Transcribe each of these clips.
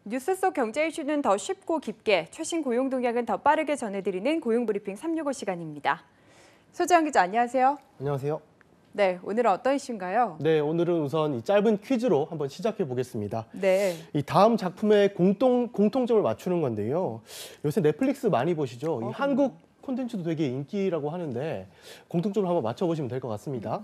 뉴스 속 경제 이슈는 더 쉽고 깊게, 최신 고용 동향은 더 빠르게 전해드리는 고용브리핑 365 시간입니다. 소지영 기자, 안녕하세요. 안녕하세요. 네, 오늘은 어떤 이슈인가요? 네, 오늘은 우선 이 짧은 퀴즈로 한번 시작해 보겠습니다. 네. 이 다음 작품의 공통점을 맞추는 건데요. 요새 넷플릭스 많이 보시죠? 이 한국 콘텐츠도 되게 인기라고 하는데 공통점을 한번 맞춰보시면 될 것 같습니다.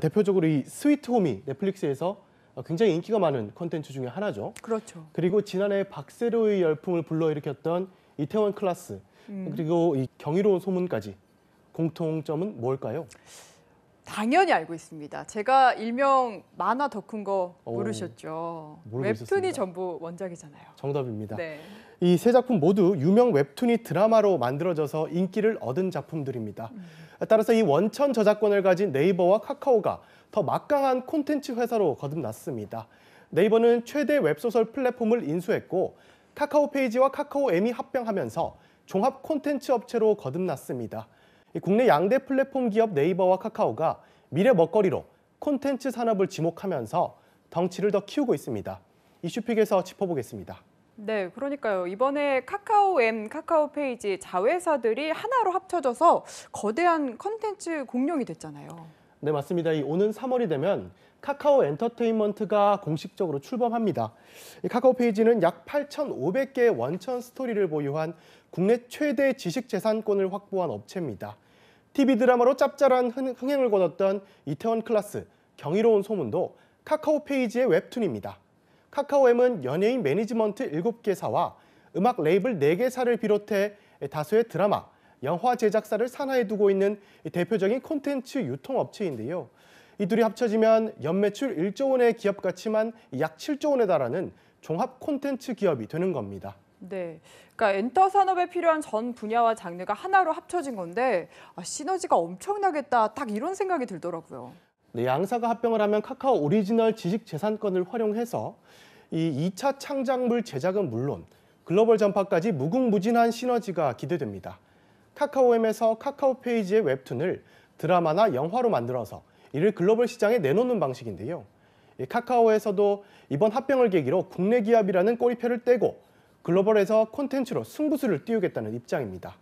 대표적으로 이 스위트 홈이 넷플릭스에서 굉장히 인기가 많은 콘텐츠 중에 하나죠. 그렇죠. 그리고 지난해 박세로의 열풍을 불러일으켰던 이태원 클라스, 그리고 이 경이로운 소문까지 공통점은 뭘까요? 당연히 알고 있습니다. 제가 일명 만화 더 큰 거 모르셨죠? 모르고 웹툰이 있었습니다. 전부 원작이잖아요. 정답입니다. 네. 이 세 작품 모두 유명 웹툰이 드라마로 만들어져서 인기를 얻은 작품들입니다. 따라서 이 원천 저작권을 가진 네이버와 카카오가 더 막강한 콘텐츠 회사로 거듭났습니다. 네이버는 최대 웹소설 플랫폼을 인수했고 카카오 페이지와 카카오 M이 합병하면서 종합 콘텐츠 업체로 거듭났습니다. 국내 양대 플랫폼 기업 네이버와 카카오가 미래 먹거리로 콘텐츠 산업을 지목하면서 덩치를 더 키우고 있습니다. 이슈픽에서 짚어보겠습니다. 네, 그러니까요. 이번에 카카오 M, 카카오 페이지 자회사들이 하나로 합쳐져서 거대한 컨텐츠 공룡이 됐잖아요. 네, 맞습니다. 이 오는 3월이 되면 카카오 엔터테인먼트가 공식적으로 출범합니다. 이 카카오 페이지는 약 8,500개의 원천 스토리를 보유한 국내 최대 지식재산권을 확보한 업체입니다. TV 드라마로 짭짤한 흥행을 거뒀던 이태원 클라스, 경이로운 소문도 카카오 페이지의 웹툰입니다. 카카오엠은 연예인 매니지먼트 7개사와 음악 레이블 4개사를 비롯해 다수의 드라마, 영화 제작사를 산하에 두고 있는 대표적인 콘텐츠 유통업체인데요. 이 둘이 합쳐지면 연매출 1조 원의 기업 가치만 약 7조 원에 달하는 종합 콘텐츠 기업이 되는 겁니다. 네, 그러니까 엔터 산업에 필요한 전 분야와 장르가 하나로 합쳐진 건데 시너지가 엄청나겠다, 딱 이런 생각이 들더라고요. 네, 양사가 합병을 하면 카카오 오리지널 지식재산권을 활용해서 이 2차 창작물 제작은 물론 글로벌 전파까지 무궁무진한 시너지가 기대됩니다. 카카오엠에서 카카오 페이지의 웹툰을 드라마나 영화로 만들어서 이를 글로벌 시장에 내놓는 방식인데요. 카카오에서도 이번 합병을 계기로 국내 기업이라는 꼬리표를 떼고 글로벌에서 콘텐츠로 승부수를 띄우겠다는 입장입니다.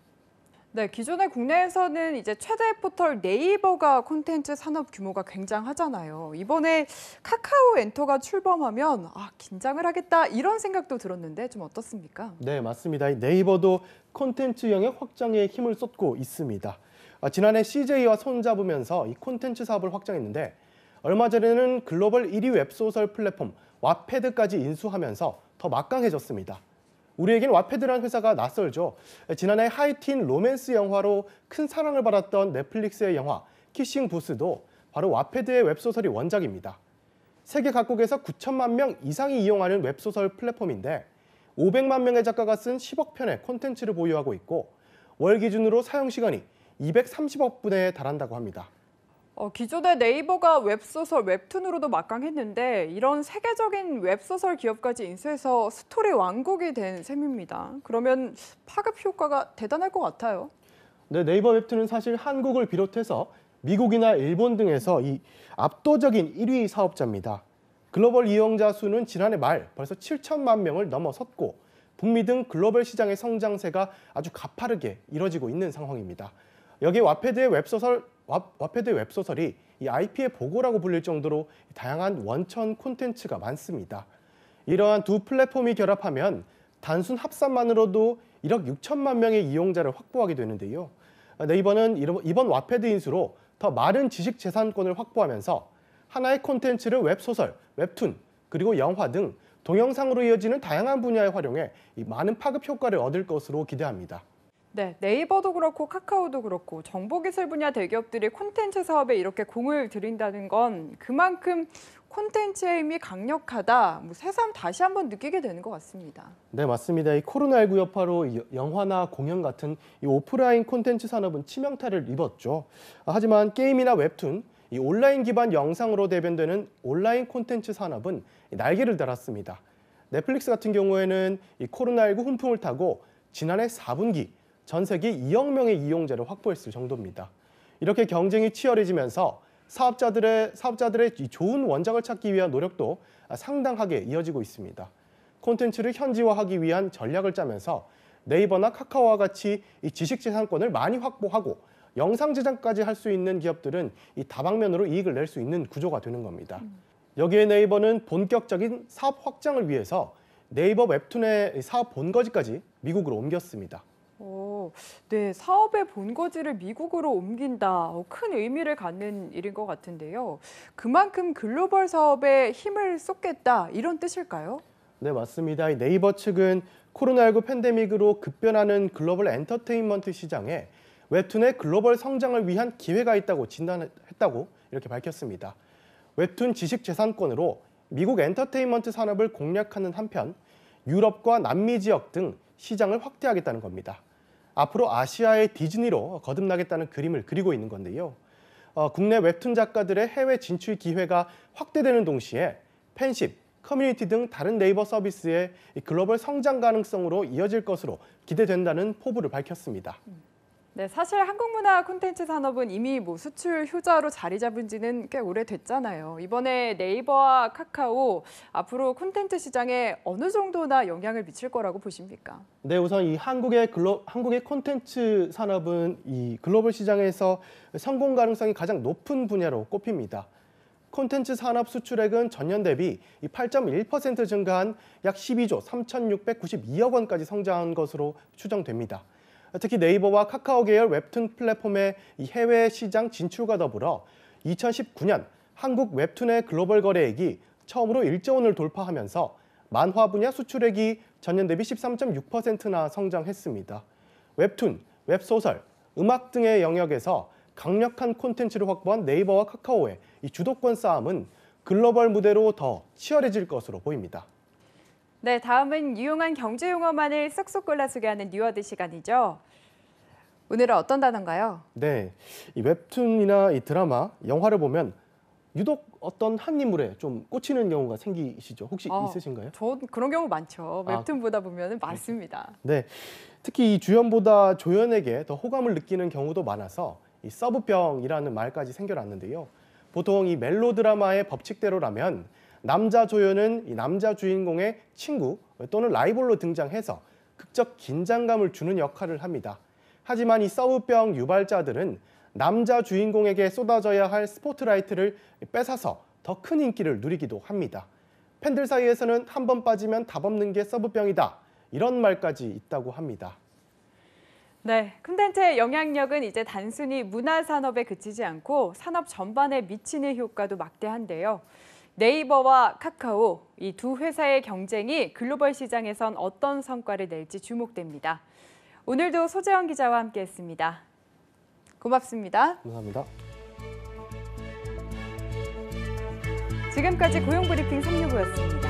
네, 기존의 국내에서는 이제 최대 포털 네이버가 콘텐츠 산업 규모가 굉장하잖아요. 이번에 카카오 엔터가 출범하면 긴장을 하겠다, 이런 생각도 들었는데 좀 어떻습니까? 네, 맞습니다. 네이버도 콘텐츠 영역 확장에 힘을 쏟고 있습니다. 지난해 CJ와 손잡으면서 이 콘텐츠 사업을 확장했는데 얼마 전에는 글로벌 1위 웹소설 플랫폼 왓패드까지 인수하면서 더 막강해졌습니다. 우리에겐 왓패드라는 회사가 낯설죠. 지난해 하이틴 로맨스 영화로 큰 사랑을 받았던 넷플릭스의 영화 키싱 부스도 바로 왓패드의 웹소설이 원작입니다. 세계 각국에서 9천만 명 이상이 이용하는 웹소설 플랫폼인데 500만 명의 작가가 쓴 10억 편의 콘텐츠를 보유하고 있고 월 기준으로 사용 시간이 230억 분에 달한다고 합니다. 기존의 네이버가 웹소설, 웹툰으로도 막강했는데 이런 세계적인 웹소설 기업까지 인수해서 스토리 왕국이 된 셈입니다. 그러면 파급 효과가 대단할 것 같아요. 네, 네이버 웹툰은 사실 한국을 비롯해서 미국이나 일본 등에서 이 압도적인 1위 사업자입니다. 글로벌 이용자 수는 지난해 말 벌써 7천만 명을 넘어섰고 북미 등 글로벌 시장의 성장세가 아주 가파르게 이뤄지고 있는 상황입니다. 여기에 왓패드의 웹소설이 이 IP의 보고라고 불릴 정도로 다양한 원천 콘텐츠가 많습니다. 이러한 두 플랫폼이 결합하면 단순 합산만으로도 1억 6천만 명의 이용자를 확보하게 되는데요. 네이버는 이번 왓패드 인수로 더 많은 지식 재산권을 확보하면서 하나의 콘텐츠를 웹소설, 웹툰, 그리고 영화 등 동영상으로 이어지는 다양한 분야에 활용해 이 많은 파급 효과를 얻을 것으로 기대합니다. 네, 네이버도 그렇고 카카오도 그렇고 정보기술 분야 대기업들이 콘텐츠 사업에 이렇게 공을 들인다는 건 그만큼 콘텐츠의 힘이 강력하다, 새삼 다시 한번 느끼게 되는 것 같습니다. 네, 맞습니다. 이 코로나19 여파로 영화나 공연 같은 이 오프라인 콘텐츠 산업은 치명타를 입었죠. 하지만 게임이나 웹툰, 이 온라인 기반 영상으로 대변되는 온라인 콘텐츠 산업은 날개를 달았습니다. 넷플릭스 같은 경우에는 이 코로나19 훈풍을 타고 지난해 4분기 전 세계 2억 명의 이용자를 확보했을 정도입니다. 이렇게 경쟁이 치열해지면서 사업자들의 좋은 원작을 찾기 위한 노력도 상당하게 이어지고 있습니다. 콘텐츠를 현지화하기 위한 전략을 짜면서 네이버나 카카오와 같이 이 지식재산권을 많이 확보하고 영상 제작까지 할 수 있는 기업들은 이 다방면으로 이익을 낼 수 있는 구조가 되는 겁니다. 여기에 네이버는 본격적인 사업 확장을 위해서 네이버 웹툰의 사업 본거지까지 미국으로 옮겼습니다. 네, 사업의 본거지를 미국으로 옮긴다. 큰 의미를 갖는 일인 것 같은데요. 그만큼 글로벌 사업에 힘을 쏟겠다. 이런 뜻일까요? 네, 맞습니다. 이 네이버 측은 코로나19 팬데믹으로 급변하는 글로벌 엔터테인먼트 시장에 웹툰의 글로벌 성장을 위한 기회가 있다고 진단했다고 이렇게 밝혔습니다. 웹툰 지식재산권으로 미국 엔터테인먼트 산업을 공략하는 한편 유럽과 남미 지역 등 시장을 확대하겠다는 겁니다. 앞으로 아시아의 디즈니로 거듭나겠다는 그림을 그리고 있는 건데요. 국내 웹툰 작가들의 해외 진출 기회가 확대되는 동시에 팬십, 커뮤니티 등 다른 네이버 서비스의 글로벌 성장 가능성으로 이어질 것으로 기대된다는 포부를 밝혔습니다. 네, 사실 한국 문화 콘텐츠 산업은 이미 수출 효자로 자리 잡은 지는 꽤 오래됐잖아요. 이번에 네이버와 카카오 앞으로 콘텐츠 시장에 어느 정도나 영향을 미칠 거라고 보십니까? 네, 우선 이 한국의 콘텐츠 산업은 이 글로벌 시장에서 성공 가능성이 가장 높은 분야로 꼽힙니다. 콘텐츠 산업 수출액은 전년 대비 8.1% 증가한 약 12조 3,692억 원까지 성장한 것으로 추정됩니다. 특히 네이버와 카카오 계열 웹툰 플랫폼의 이 해외 시장 진출과 더불어 2019년 한국 웹툰의 글로벌 거래액이 처음으로 1조 원을 돌파하면서 만화 분야 수출액이 전년 대비 13.6%나 성장했습니다. 웹툰, 웹소설, 음악 등의 영역에서 강력한 콘텐츠를 확보한 네이버와 카카오의 이 주도권 싸움은 글로벌 무대로 더 치열해질 것으로 보입니다. 네, 다음은 유용한 경제 용어만을 쏙쏙 골라 소개하는 뉴워드 시간이죠. 오늘은 어떤 단어인가요? 네, 이 웹툰이나 이 드라마, 영화를 보면 유독 어떤 한 인물에 좀 꽂히는 경우가 생기시죠? 혹시 있으신가요? 저 그런 경우 많죠. 웹툰 보다 보면 많습니다. 네, 특히 이 주연보다 조연에게 더 호감을 느끼는 경우도 많아서 이 서브병이라는 말까지 생겨났는데요. 보통 이 멜로드라마의 법칙대로라면 남자 조연은 이 남자 주인공의 친구 또는 라이벌로 등장해서 극적 긴장감을 주는 역할을 합니다. 하지만 이 서브병 유발자들은 남자 주인공에게 쏟아져야 할 스포트라이트를 뺏어서 더 큰 인기를 누리기도 합니다. 팬들 사이에서는 한 번 빠지면 답 없는 게 서브병이다. 이런 말까지 있다고 합니다. 네, 콘텐츠의 영향력은 이제 단순히 문화 산업에 그치지 않고 산업 전반에 미치는 효과도 막대한데요. 네이버와 카카오, 이 두 회사의 경쟁이 글로벌 시장에선 어떤 성과를 낼지 주목됩니다. 오늘도 소재원 기자와 함께했습니다. 고맙습니다. 감사합니다. 지금까지 고용브리핑 365였습니다.